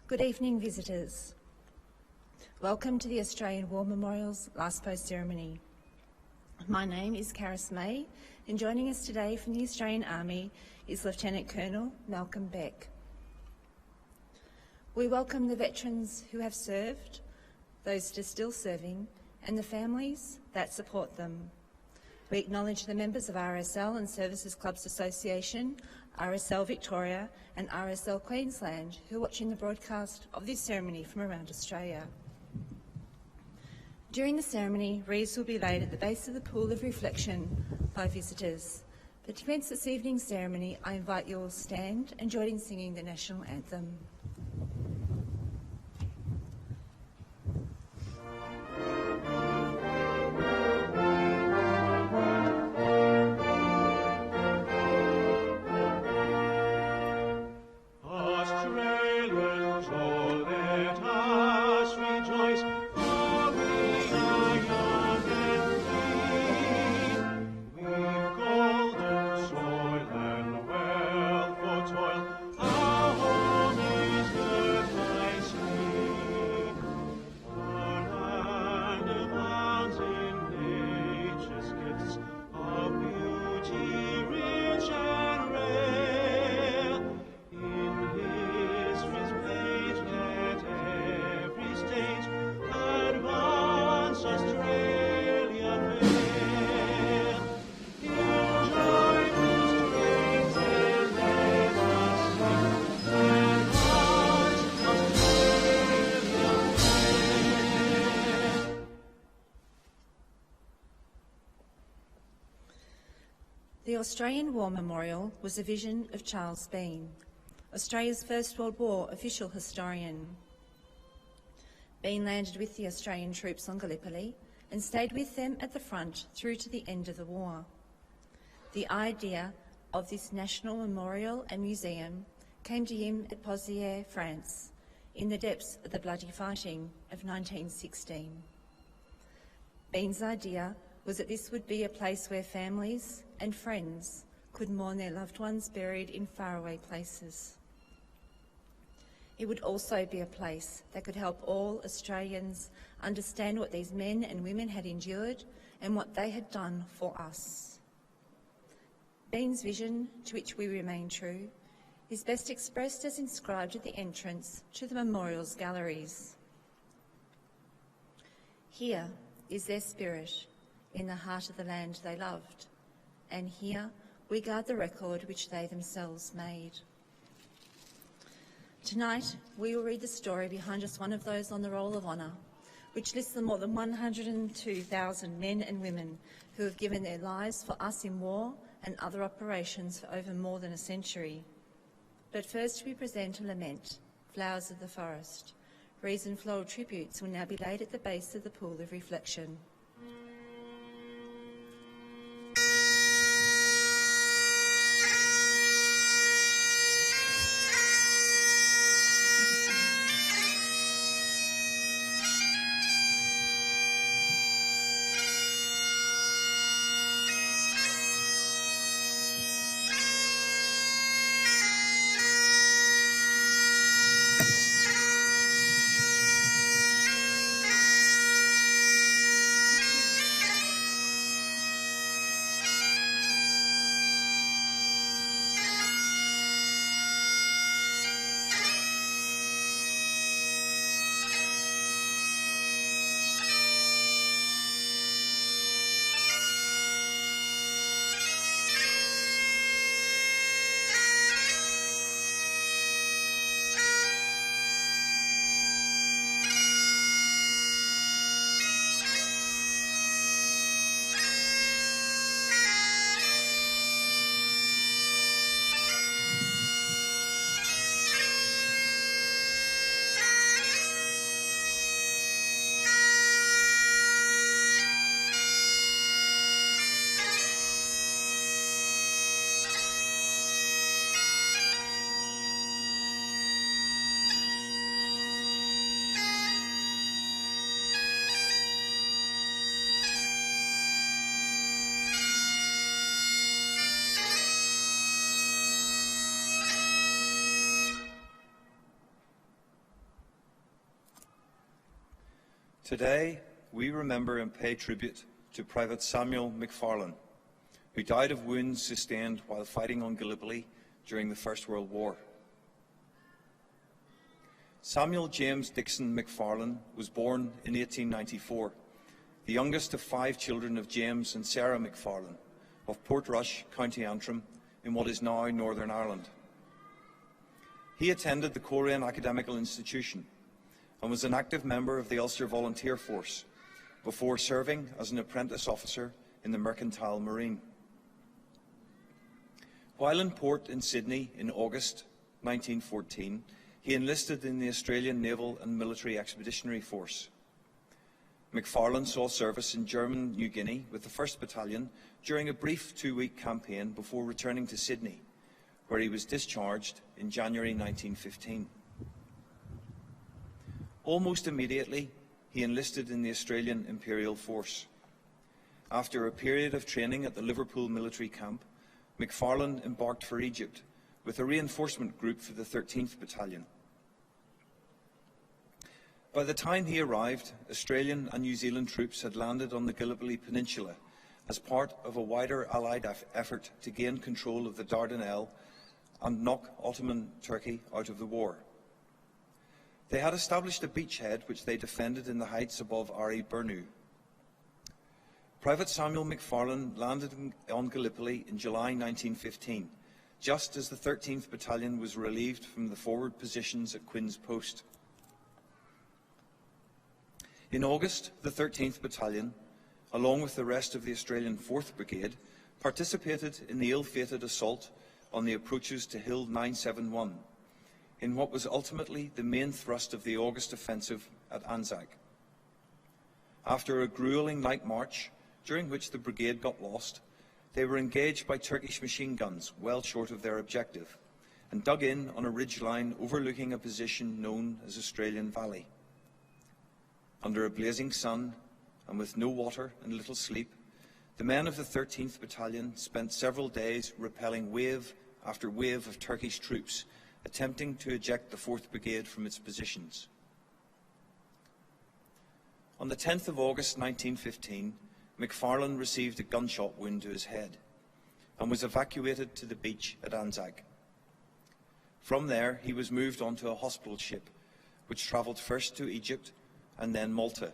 Good evening, visitors. Welcome to the Australian War Memorial's Last Post ceremony. My name is Karis May, and joining us today from the Australian Army is Lieutenant Colonel Malcolm Beck. We welcome the veterans who have served, those that are still serving, and the families that support them. We acknowledge the members of RSL and Services Clubs Association, RSL Victoria and RSL Queensland who are watching the broadcast of this ceremony from around Australia. During the ceremony, wreaths will be laid at the base of the pool of reflection by visitors. But to commence this evening's ceremony, I invite you all to stand and join in singing the National Anthem. The Australian War Memorial was a vision of Charles Bean, Australia's First World War official historian. Bean landed with the Australian troops on Gallipoli and stayed with them at the front through to the end of the war. The idea of this national memorial and museum came to him at Pozières, France, in the depths of the bloody fighting of 1916. Bean's idea was that this would be a place where families and friends could mourn their loved ones buried in faraway places. It would also be a place that could help all Australians understand what these men and women had endured and what they had done for us. Bean's vision, to which we remain true, is best expressed as inscribed at the entrance to the memorial's galleries. Here is their spirit in the heart of the land they loved, and here we guard the record which they themselves made. Tonight, we will read the story behind just one of those on the Roll of Honour, which lists the more than 102,000 men and women who have given their lives for us in war and other operations for over more than a century. But first we present a lament, Flowers of the Forest. Wreaths and floral tributes will now be laid at the base of the pool of reflection. Today, we remember and pay tribute to Private Samuel McFarlane, who died of wounds sustained while fighting on Gallipoli during the First World War. Samuel James Dixon McFarlane was born in 1894, the youngest of 5 children of James and Sarah McFarlane of Portrush, County Antrim, in what is now Northern Ireland. He attended the Coleraine Academical Institution and was an active member of the Ulster Volunteer Force before serving as an apprentice officer in the Mercantile Marine. While in port in Sydney in August 1914, he enlisted in the Australian Naval and Military Expeditionary Force. McFarlane saw service in German New Guinea with the 1st Battalion during a brief 2-week campaign before returning to Sydney, where he was discharged in January 1915. Almost immediately, he enlisted in the Australian Imperial Force. After a period of training at the Liverpool military camp, McFarlane embarked for Egypt with a reinforcement group for the 13th Battalion. By the time he arrived, Australian and New Zealand troops had landed on the Gallipoli Peninsula as part of a wider Allied effort to gain control of the Dardanelles and knock Ottoman Turkey out of the war. They had established a beachhead which they defended in the heights above Ari Bernu. Private Samuel McFarlane landed on Gallipoli in July 1915, just as the 13th Battalion was relieved from the forward positions at Quinn's Post. In August, the 13th Battalion, along with the rest of the Australian 4th Brigade, participated in the ill-fated assault on the approaches to Hill 971, in what was ultimately the main thrust of the August offensive at Anzac. After a gruelling night march, during which the brigade got lost, they were engaged by Turkish machine guns well short of their objective, and dug in on a ridgeline overlooking a position known as Australian Valley. Under a blazing sun, and with no water and little sleep, the men of the 13th Battalion spent several days repelling wave after wave of Turkish troops, attempting to eject the 4th Brigade from its positions. On the 10th of August 1915, McFarlane received a gunshot wound to his head and was evacuated to the beach at Anzac. From there, he was moved onto a hospital ship, which travelled first to Egypt and then Malta.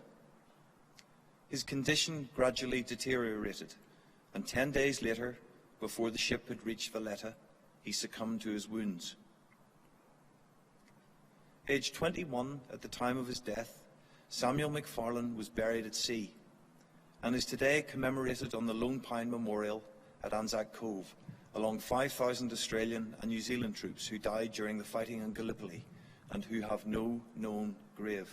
His condition gradually deteriorated, and 10 days later, before the ship had reached Valletta, he succumbed to his wounds. Aged 21 at the time of his death, Samuel McFarlane was buried at sea and is today commemorated on the Lone Pine Memorial at Anzac Cove, along 5,000 Australian and New Zealand troops who died during the fighting in Gallipoli and who have no known grave.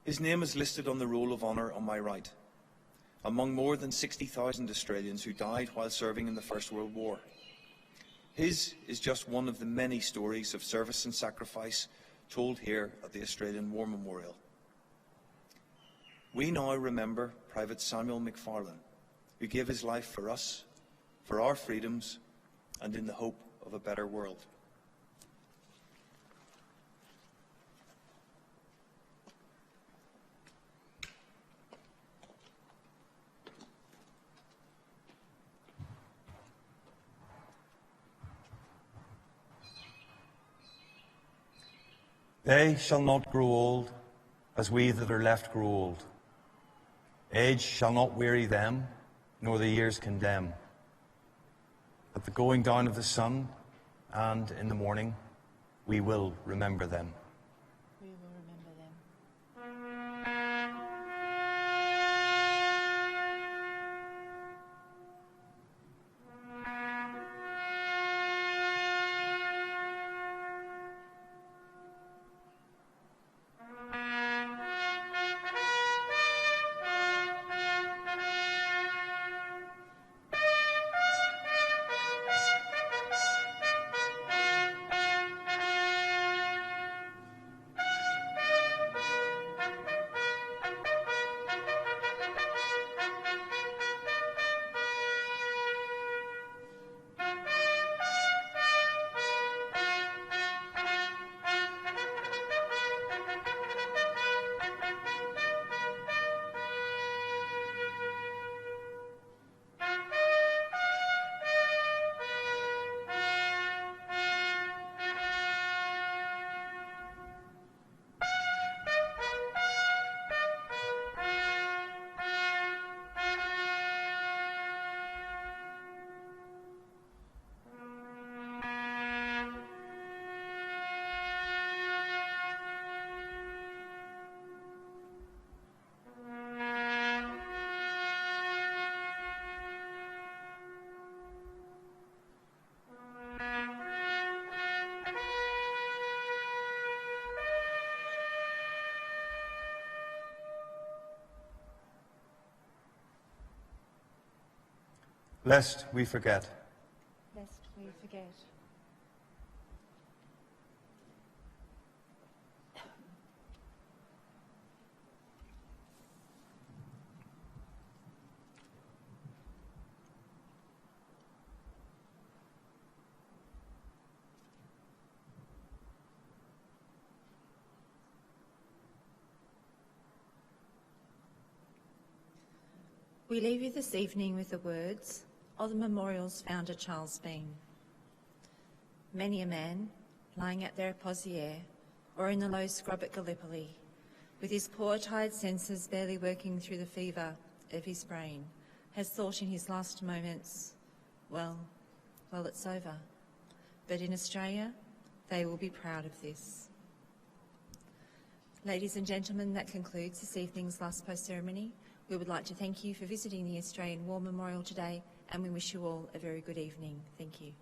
His name is listed on the Roll of Honour on my right, among more than 60,000 Australians who died while serving in the First World War. His is just one of the many stories of service and sacrifice told here at the Australian War Memorial. We now remember Private Samuel McFarlane, who gave his life for us, for our freedoms, and in the hope of a better world. They shall not grow old, as we that are left grow old. Age shall not weary them, nor the years condemn. At the going down of the sun, and in the morning, we will remember them. We will remember them. lest we forget. Lest we forget. We leave you this evening with the words of the memorial's founder, Charles Bean. Many a man, lying at their posiere or in the low scrub at Gallipoli, with his poor tired senses barely working through the fever of his brain, has thought in his last moments, well, it's over. But in Australia, they will be proud of this. Ladies and gentlemen, that concludes this evening's last post ceremony. We would like to thank you for visiting the Australian War Memorial today, and we wish you all a very good evening. Thank you.